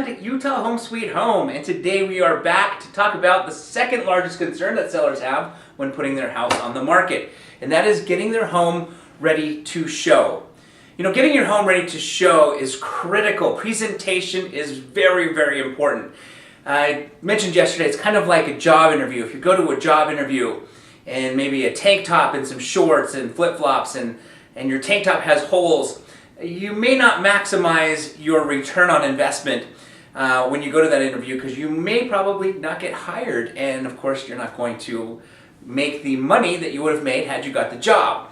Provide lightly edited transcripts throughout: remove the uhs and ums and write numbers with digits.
and Utah Home Sweet Home. And today we are back to talk about the second largest concern that sellers have when putting their house on the market. And that is getting their home ready to show. You know, getting your home ready to show is critical. Presentation is very, very important. I mentioned yesterday, it's kind of like a job interview. If you go to a job interview and maybe a tank top and some shorts and flip-flops and your tank top has holes, you may not maximize your return on investment when you go to that interview, because you may probably not get hired, and of course you're not going to make the money that you would have made had you got the job.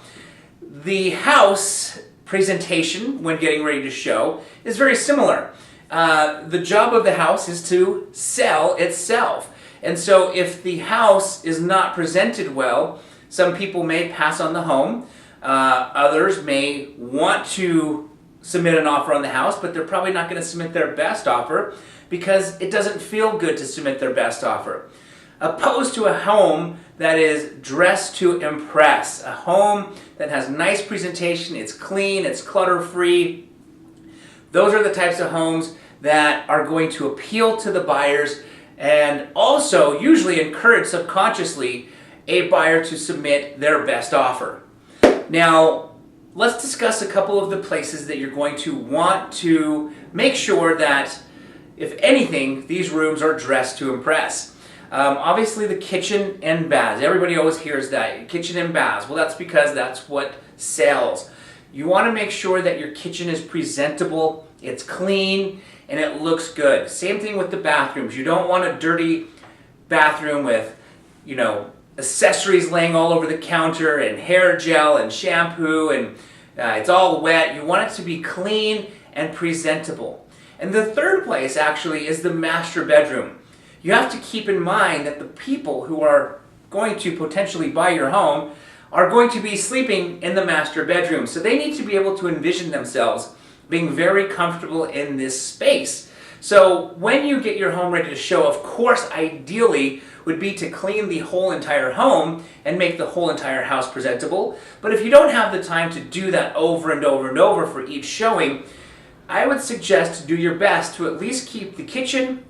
The house presentation when getting ready to show is very similar. The job of the house is to sell itself, and so if the house is not presented well, some people may pass on the home. Others may want to submit an offer on the house, but they're probably not going to submit their best offer because it doesn't feel good to submit their best offer. Opposed to a home that is dressed to impress, a home that has nice presentation, it's clean, it's clutter-free. Those are the types of homes that are going to appeal to the buyers and also usually encourage subconsciously a buyer to submit their best offer. Now, let's discuss a couple of the places that you're going to want to make sure that, if anything, these rooms are dressed to impress. Obviously, the kitchen and baths. Everybody always hears that, kitchen and baths. Well, that's because that's what sells. You want to make sure that your kitchen is presentable, it's clean, and it looks good. Same thing with the bathrooms. You don't want a dirty bathroom with, accessories laying all over the counter and hair gel and shampoo and it's all wet. You want it to be clean and presentable. And the third place actually is the master bedroom. You have to keep in mind that the people who are going to potentially buy your home are going to be sleeping in the master bedroom. So they need to be able to envision themselves being very comfortable in this space. So when you get your home ready to show, of course, ideally would be to clean the whole entire home and make the whole entire house presentable. But if you don't have the time to do that over and over and over for each showing, I would suggest to do your best to at least keep the kitchen,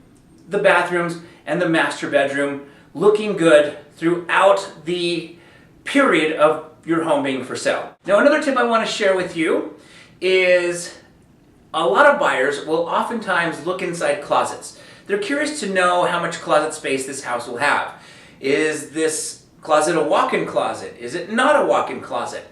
the bathrooms, and the master bedroom looking good throughout the period of your home being for sale. Now, another tip I want to share with you is a lot of buyers will oftentimes look inside closets. They're curious to know how much closet space this house will have. Is this closet a walk-in closet? Is it not a walk-in closet?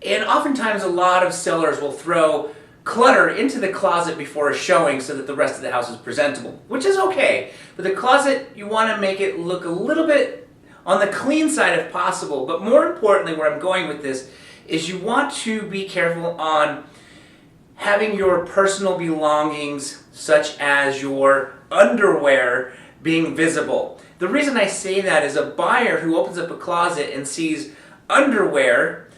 And oftentimes a lot of sellers will throw clutter into the closet before a showing so that the rest of the house is presentable, which is okay. But the closet, you want to make it look a little bit on the clean side if possible. But more importantly, where I'm going with this is you want to be careful on having your personal belongings, such as your underwear, being visible. The reason I say that is a buyer who opens up a closet and sees underwear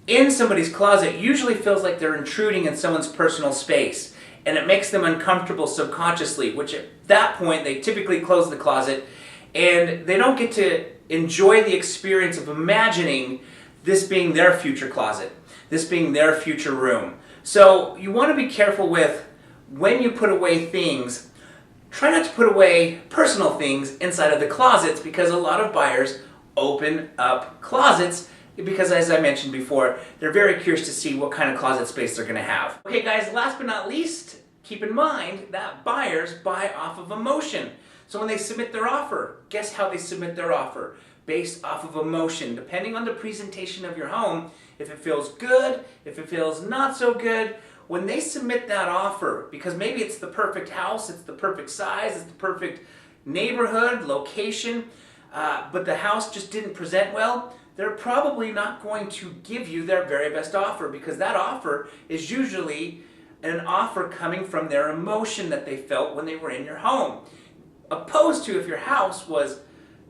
in somebody's closet usually feels like they're intruding in someone's personal space, and it makes them uncomfortable subconsciously, which at that point they typically close the closet and they don't get to enjoy the experience of imagining this being their future closet, this being their future room. So you want to be careful with when you put away things. Try not to put away personal things inside of the closets, because a lot of buyers open up closets because, as I mentioned before, they're very curious to see what kind of closet space they're going to have. Okay guys, last but not least, keep in mind that buyers buy off of emotion. So when they submit their offer, guess how they submit their offer? Based off of emotion. Depending on the presentation of your home, if it feels good, if it feels not so good, when they submit that offer, because maybe it's the perfect house, it's the perfect size, it's the perfect neighborhood, location, but the house just didn't present well, they're probably not going to give you their very best offer, because that offer is usually an offer coming from their emotion that they felt when they were in your home. Opposed to if your house was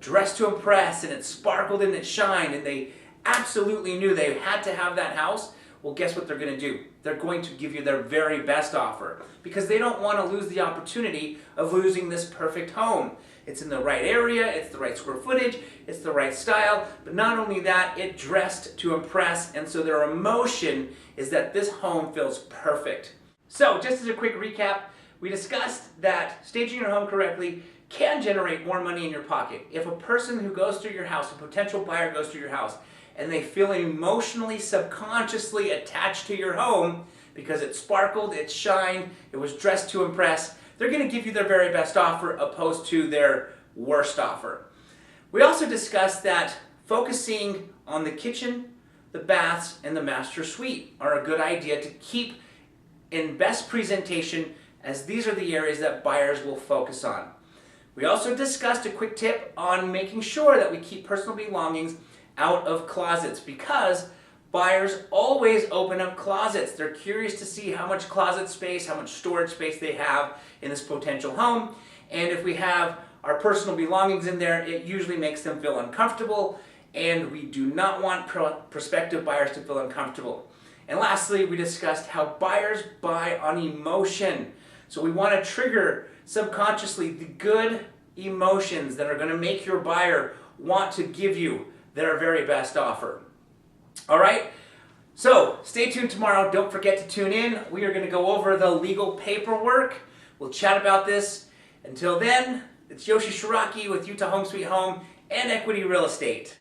dressed to impress and it sparkled and it shined and they absolutely knew they had to have that house, well, guess what they're going to do? They're going to give you their very best offer, because they don't want to lose the opportunity of losing this perfect home. It's in the right area, it's the right square footage, it's the right style, but not only that, it dressed to impress, and so their emotion is that this home feels perfect. So, just as a quick recap, we discussed that staging your home correctly can generate more money in your pocket. If a person who goes through your house, a potential buyer goes through your house, and they feel emotionally, subconsciously attached to your home because it sparkled, it shined, it was dressed to impress, they're going to give you their very best offer opposed to their worst offer. We also discussed that focusing on the kitchen, the baths, and the master suite are a good idea to keep in best presentation, as these are the areas that buyers will focus on. We also discussed a quick tip on making sure that we keep personal belongings out of closets, because buyers always open up closets. They're curious to see how much closet space, how much storage space they have in this potential home. And if we have our personal belongings in there, it usually makes them feel uncomfortable, and we do not want prospective buyers to feel uncomfortable. And lastly, we discussed how buyers buy on emotion. So we want to trigger subconsciously the good emotions that are going to make your buyer want to give you their very best offer. All right, so stay tuned tomorrow. Don't forget to tune in. We are going to go over the legal paperwork. We'll chat about this. Until then, it's Yoshi Shiraki with Utah Home Sweet Home and Equity Real Estate.